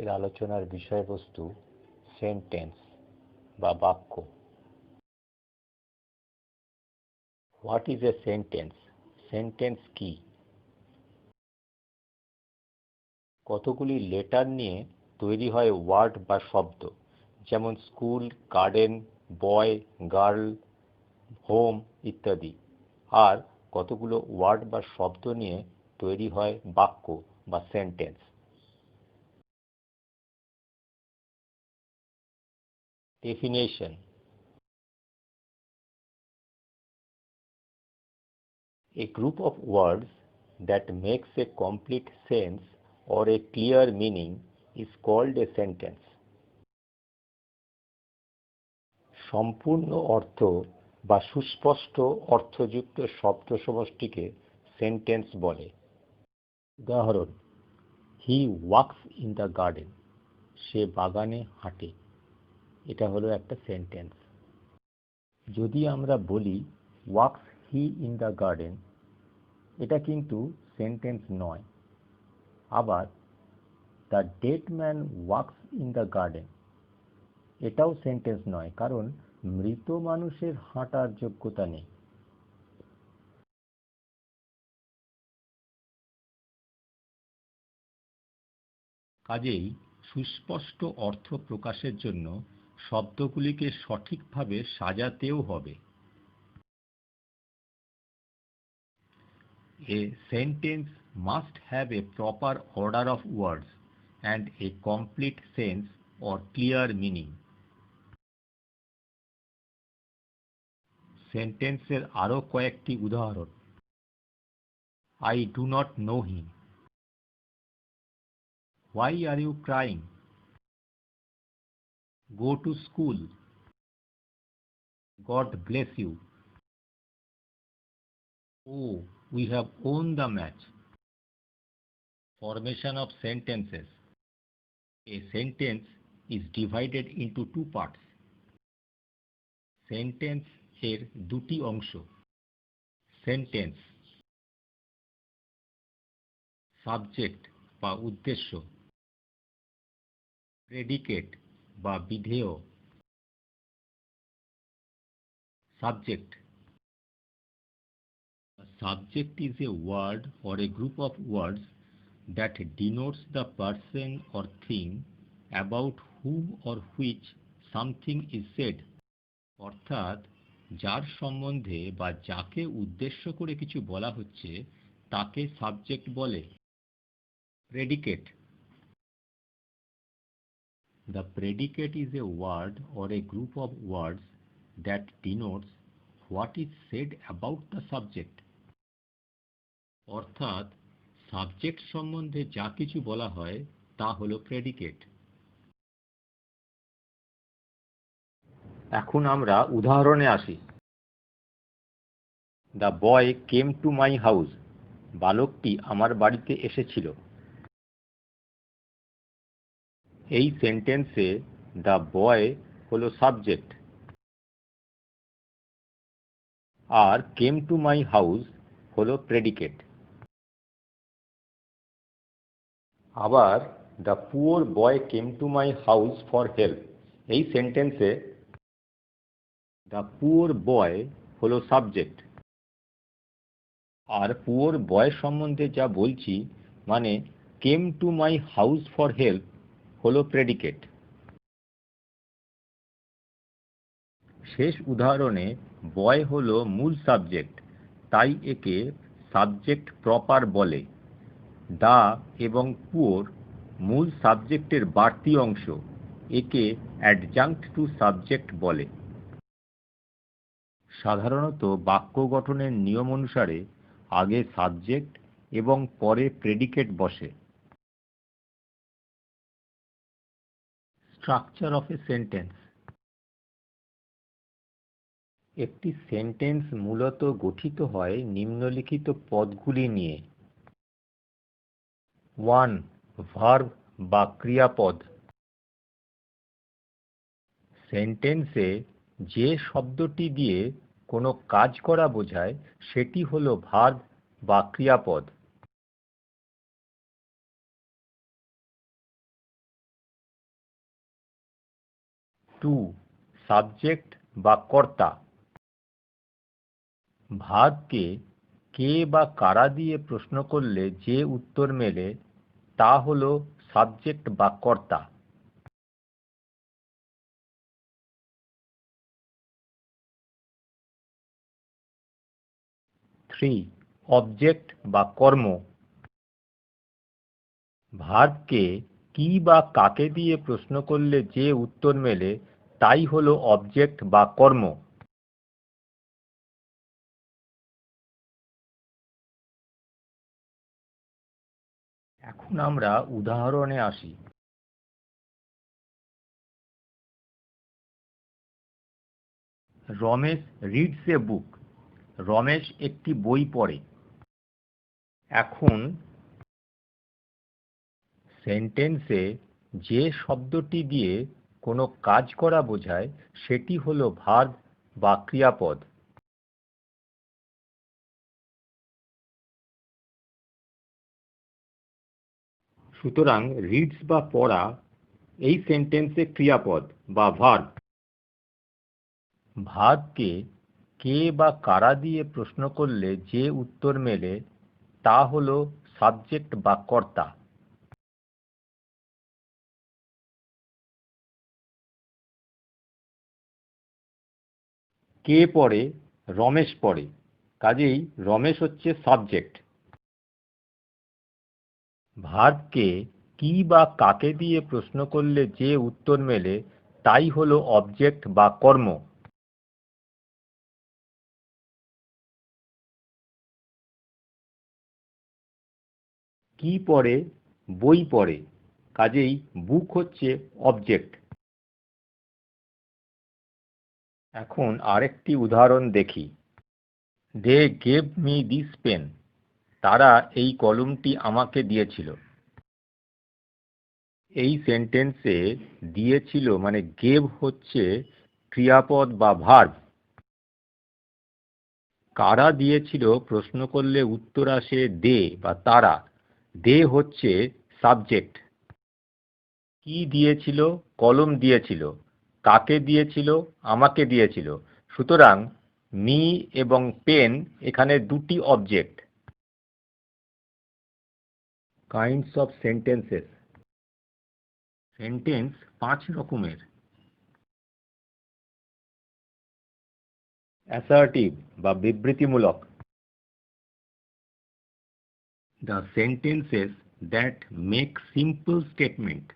আজকের আলোচনার বিষয়বস্তু সেন্টেন্স বা বাক্য। What is a sentence? Sentence কি? কতগুলি লেটার নিয়ে তৈরি হয় ওয়ার্ড বা শব্দ, যেমন স্কুল, গার্ডেন, বয়, গার্ল, হোম ইত্যাদি। আর কতগুলো ওয়ার্ড বা শব্দ নিয়ে তৈরি হয় বাক্য বা sentence. Definition: a group of words that makes a complete sense or a clear meaning is called a sentence. সম্পূর্ণ অর্থ বা সুস্পষ্ট অর্থযুক্ত শব্দ সমষ্টিকে সেন্টেন্স বলে। উদাহরণ: হি ওয়াকস ইন দ্য গার্ডেন, সে বাগানে হাঁটে। এটা হলো একটা সেন্টেন্স। যদি আমরা বলি walks he in the garden, এটা কিন্তু সেন্টেন্স নয়। আবার the dead man walks in the garden, এটাও সেন্টেন্স নয়, কারণ মৃত মানুষের হাঁটার যোগ্যতা নেই। কাজেই সুস্পষ্ট অর্থ প্রকাশের জন্য শব্দগুলিকে সঠিকভাবে সাজাতেও হবে। A sentence must have a proper order of words and a complete sense or clear meaning. সেন্টেন্সের আরও কয়েকটি উদাহরণ: I do not know him. Why are you crying? Go to school. God bless you. Oh, we have won the match. Formation of sentences. A sentence is divided into two parts. Sentence এর দুটি অংশ: sentence subject বা উদ্দেশ্য, predicate বা বিধেয়। Subject: A subject is a word or a group of words that denotes the person or thing about whom or which something is said. অর্থাৎ যার সম্বন্ধে বা যাকে উদ্দেশ্য করে কিছু বলা হচ্ছে তাকে সাবজেক্ট বলে। Predicate: The predicate is a word or a group of words that denotes what is said about the subject. অর্থাৎ সাবজেক্ট সম্বন্ধে যা কিছু বলা হয় তা হলো প্রেডিকেট। এখন আমরা উদাহরণে আসি। The boy came to my house, বালকটি আমার বাড়িতে এসেছিল। এই সেন্টেন্সে দ্য বয় হলো সাবজেক্ট আর কেম টু মাই হাউস হলো প্রেডিকেট। আবার the poor boy came to my house for help, এই সেন্টেন্সে দ্য পুয়ার বয় হলো সাবজেক্ট আর পুয়ার বয় সম্বন্ধে যা বলছি মানে কেম to my house for help হলো প্রেডিকেট। শেষ উদাহরণে বয় হলো মূল সাবজেক্ট, তাই একে সাবজেক্ট প্রপার বলে। দা এবং পুয়ার মূল সাবজেক্টের বাড়তি অংশ, একে অ্যাডজাঙ্ক্ট টু সাবজেক্ট বলে। সাধারণত বাক্য গঠনের নিয়ম অনুসারে আগে সাবজেক্ট এবং পরে প্রেডিকেট বসে। Structure of a sentence. একটি সেন্টেন্স মূলত গঠিত হয় নিম্নলিখিত পদগুলি নিয়ে: 1. ভার্ব বা ক্রিয়াপদ। সেন্টেন্সে যে শব্দটি দিয়ে কোনো কাজ করা বোঝায় সেটি হলো ভার্ব বা ক্রিয়াপদ। টু সাবজেক্ট বা কর্তা। ভার্বকে কে বা কারা দিয়ে প্রশ্ন করলে যে উত্তর মেলে তা হলো সাবজেক্ট বা কর্তা। 3 অবজেক্ট বা কর্ম। ভার্বকে কি বা কাকে দিয়ে প্রশ্ন করলে যে উত্তর মেলে তাই হলো অবজেক্ট বা কর্ম। এখন আমরা উদাহরণে আসি। রমেশ রিডস এ বুক। রমেশ একটি বই পড়ে। এখন সেন্টেন্সে যে শব্দটি দিয়ে কোনো কাজ করা বোঝায় সেটি হলো ভার্ব বা ক্রিয়াপদ। সুতরাং রিডস বা পড়া এই সেন্টেন্সে ক্রিয়াপদ বা ভার্ব। ভার্বকে কে বা কারা দিয়ে প্রশ্ন করলে যে উত্তর মেলে তা হলো সাবজেক্ট বা কর্তা। কে পড়ে? রমেশ পড়ে। কাজেই রমেশ হচ্ছে সাবজেক্ট। ভার্বকে কি বা কাকে দিয়ে প্রশ্ন করলে যে উত্তর মেলে তাই হলো অবজেক্ট বা কর্ম। কি পড়ে? বই পড়ে। কাজেই বুক হচ্ছে অবজেক্ট। এখন আরেকটি উদাহরণ দেখি। They gave me this pen. তারা এই কলমটি আমাকে দিয়েছিল। এই সেন্টেন্সে দিয়েছিল মানে গেভ হচ্ছে ক্রিয়াপদ বা ভার্ব। কারা দিয়েছিল প্রশ্ন করলে উত্তর আসে দে বা তারা। দে হচ্ছে সাবজেক্ট। কি দিয়েছিল? কলম দিয়েছিল। কাকে দিয়েছিল? আমাকে দিয়েছিল। সুতরাং মি এবং পেন এখানে দুটি object. Kinds of sentences. Sentence 5 রকমের। অ্যাসার্টিভ বা বিবৃতিমূলক। The sentences that make simple statement.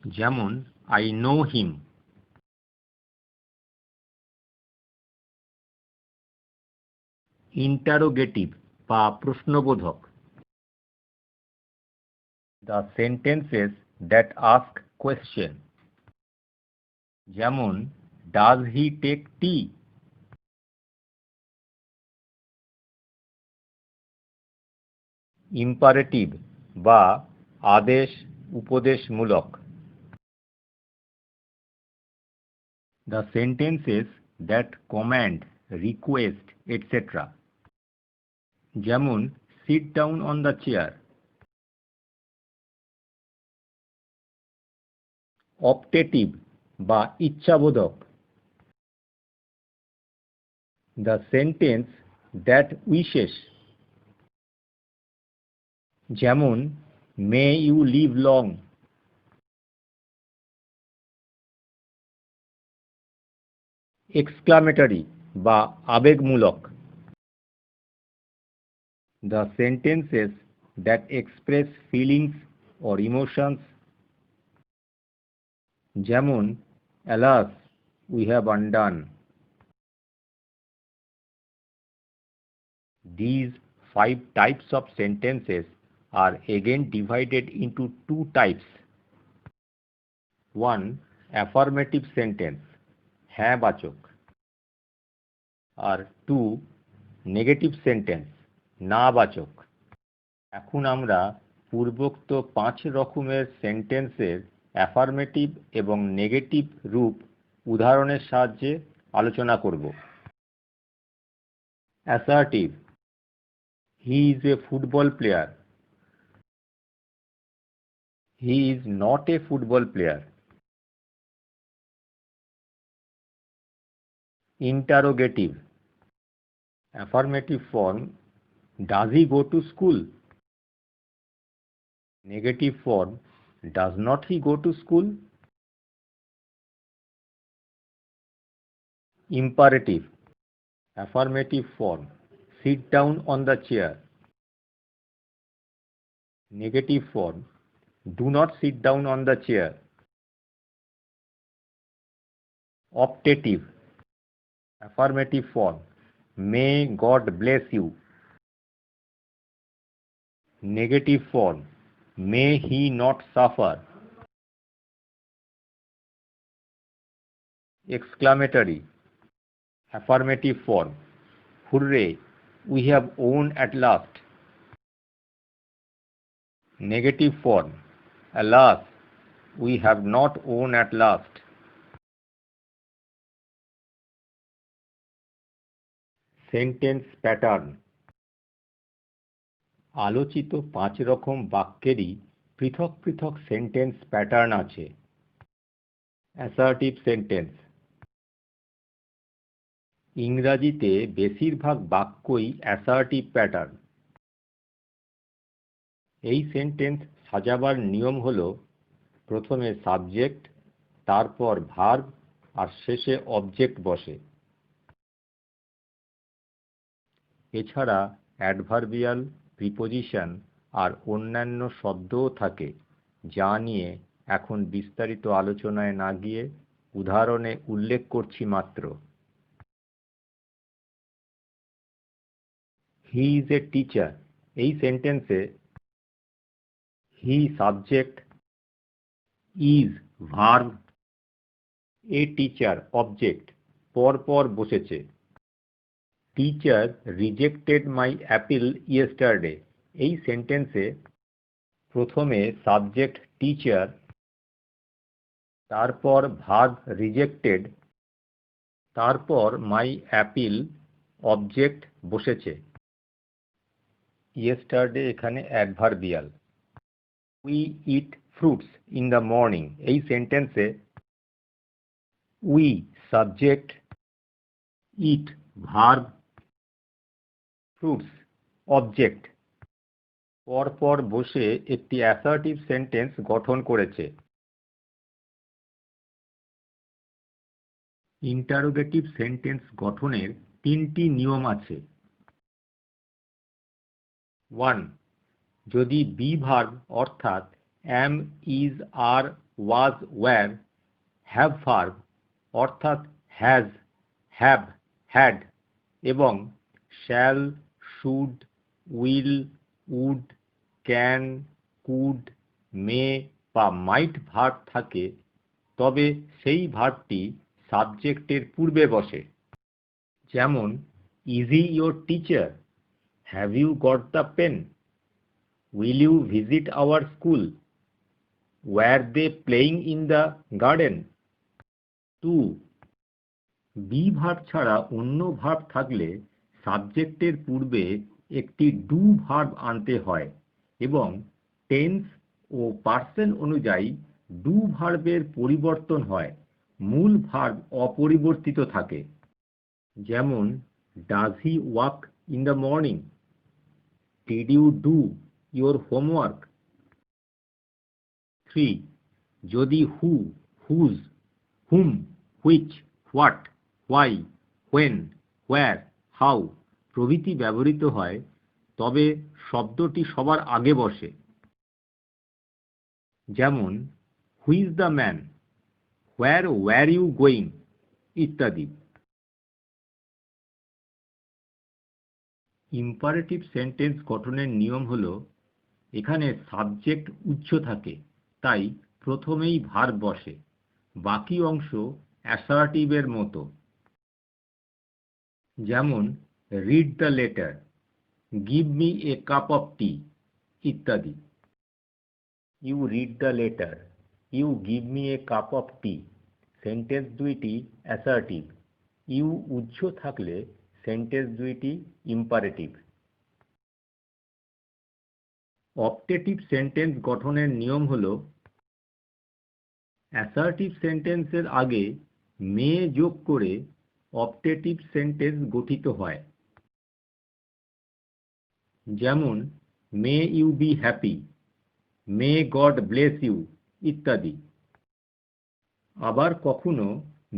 যেমন আই নো হিম। ইন্টারোগেটিভ বা প্রশ্নবোধক। The sentences that ask question. যেমন does he take tea. Imperative বা আদেশ উপদেশমূলক। The sentences that command request etcetera. যেমন sit down on the chair. Optative বা ইচ্ছাবোধক। The sentence that wishes. যেমন may you live long. Exclamatory বা আবেগমূলক। The sentences that express feelings or emotions. যেমন alas we have undone. These 5 types of sentences are again divided into 2 types. 1. Affirmative sentence, হ্যাঁ বাচক। আর 2. Negative sentence, না বাচক। এখন আমরা পূর্বোক্ত 5 রকমের সেন্টেন্সের অ্যাফার্মেটিভ এবং নেগেটিভ রূপ উদাহরণের সাহায্যে আলোচনা করব। Assertive, he is a football player. He is not a football player. Interrogative. Affirmative form, does he go to school? Negative form, does not he go to school? Imperative. Affirmative form, sit down on the chair. Negative form, do not sit down on the chair. Optative. Affirmative form, may God bless you. Negative form, may he not suffer. Exclamatory. Affirmative form, hooray, we have won at last. Negative form, alas, we have not won at last. Sentence pattern. আলোচিত 5 রকম বাক্যেরই পৃথক পৃথক sentence pattern আছে। Assertive sentence. ইংরাজিতে বেশিরভাগ বাক্যই assertive pattern. এই sentence সাজাবার নিয়ম হলো প্রথমে সাবজেক্ট, তারপর ভার্ব আর শেষে অবজেক্ট বসে। এছাড়া অ্যাডভার্বিয়াল, প্রিপোজিশন আর অন্যান্য শব্দও থাকে, যা নিয়ে এখন বিস্তারিত আলোচনায় না গিয়ে উদাহরণে উল্লেখ করছি মাত্র। হি ইজ এ টিচার, এই সেন্টেন্সে he subject, is verb, a teacher object পরপর বসেছে। টিচার রিজেক্টেড মাই অ্যাপিল ইয়েস্টারডে, এই সেন্টেন্সে প্রথমে সাবজেক্ট টিচার, তারপর ভার্ব রিজেক্টেড, তারপর মাই অ্যাপিল অবজেক্ট বসেছে। ইয়েস্টারডে এখানে adverbial. We eat fruits in the morning, এই সেন্টেন্সে we subject, it verb, fruits object পরপর বসে একটি অ্যাসার্টিভ সেন্টেন্স গঠন করেছে। ইন্টারোগেটিভ সেন্টেন্স গঠনের 3টি নিয়ম আছে। 1. যদি বি ভার্ব অর্থাৎ am, is, are, was, were, have verb অর্থাৎ হ্যাজ, হ্যাভ, হ্যাড এবং shall, should, will, would, can, could, may বা মাইট ভার্ব থাকে, তবে সেই ভার্বটি সাবজেক্টের পূর্বে বসে। যেমন, is he your teacher? Have you got the pen? Will you visit our school? Were they playing in the garden? 2. Be verb ছাড়া অন্য ভার্ব থাকলে সাবজেক্টের পূর্বে একটি ডু ভার্ব আনতে হয় এবং টেন্স ও পার্সন অনুযায়ী ডু ভার্বের পরিবর্তন হয়, মূল ভার্ব অপরিবর্তিত থাকে। যেমন, does he walk in the morning? Did you do your homework? 3. যদি who, whose, whom, which, what, why, when, where, how প্রভৃতি ব্যবহৃত হয়, তবে শব্দটি সবার আগে বসে। যেমন, who is the man? Where were you going? ইত্যাদি। ইম্পারেটিভ সেন্টেন্স গঠনের নিয়ম হলো, এখানে সাবজেক্ট উচ্চ থাকে, তাই প্রথমেই ভার্ব বসে, বাকি অংশ অ্যাসার্টিভের মতো। যেমন, read the letter, give me a cup of tea ইত্যাদি। You read the letter, you give me a cup of tea sentence দুইটি অ্যাসার্টিভ, ইউ উচ্চ থাকলে সেন্টেন্স দুইটি ইম্পারেটিভ। অপটেটিভ সেন্টেন্স গঠনের নিয়ম হলো, অ্যাসার্টিভ সেন্টেন্সের আগে মে যোগ করে অপটেটিভ সেন্টেন্স গঠিত হয়, যেমন may you be happy, may God bless you ইত্যাদি। আবার কখনো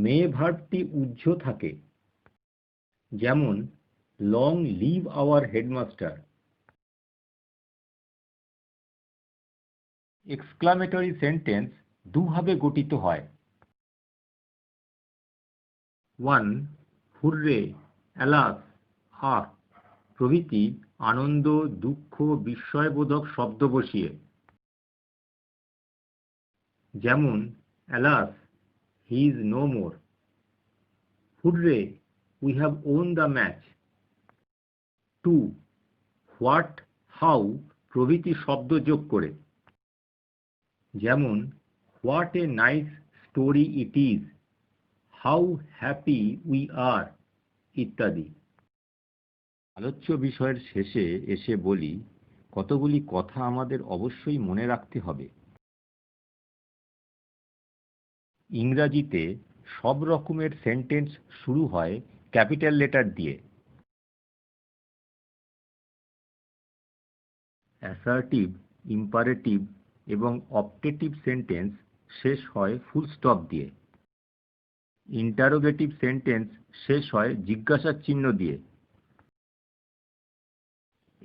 মে ভার্বটি উহ্য থাকে, যেমন long live our headmaster. Exclamatory sentence দুভাবে গঠিত হয়, 1 হুররে, অ্যালাস, আহ প্রভৃতি আনন্দ, দুঃখ, বিস্ময়বোধক শব্দ বসিয়ে, যেমন alas, he is no more, hurrah, we have won the match. 2 what, how প্রভৃতি শব্দ যোগ করে, যেমন what a nice story it is, how happy we are ইত্যাদি। আলোচ্য বিষয়ের শেষে এসে বলি, কতগুলি কথা আমাদের অবশ্যই মনে রাখতে হবে। ইংরাজিতে সব রকমের সেন্টেন্স শুরু হয় ক্যাপিটাল লেটার দিয়ে। অ্যাসার্টিভ, ইম্পারেটিভ এবং অপটেটিভ সেন্টেন্স শেষ হয় ফুল স্টপ দিয়ে। ইন্টারোগেটিভ সেন্টেন্স শেষ হয় জিজ্ঞাসার চিহ্ন দিয়ে।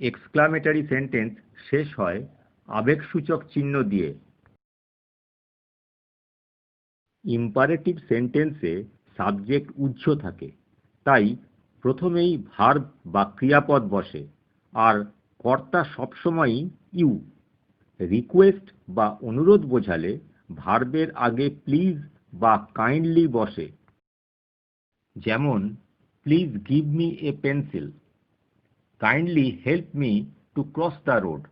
এক্সক্লামেটরি সেন্টেন্স শেষ হয় আবেগসূচক চিহ্ন দিয়ে। ইম্পারেটিভ সেন্টেন্সে সাবজেক্ট উহ্য থাকে, তাই প্রথমেই ভার্ব বা ক্রিয়াপদ বসে, আর কর্তা সবসময়ই ইউ। রিকোয়েস্ট বা অনুরোধ বোঝালে ভার্বের আগে প্লিজ বা কাইন্ডলি বসে, যেমন please give me a pencil, kindly help me to cross the road.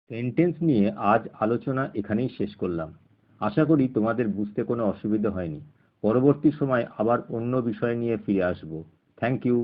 Sentence নিয়ে আজ আলোচনা এখানেই শেষ করলাম। আশা করি তোমাদের বুঝতে কোনো অসুবিধা হয়নি। পরবর্তী সময় আবার অন্য বিষয় নিয়ে ফিরে আসব। Thank you.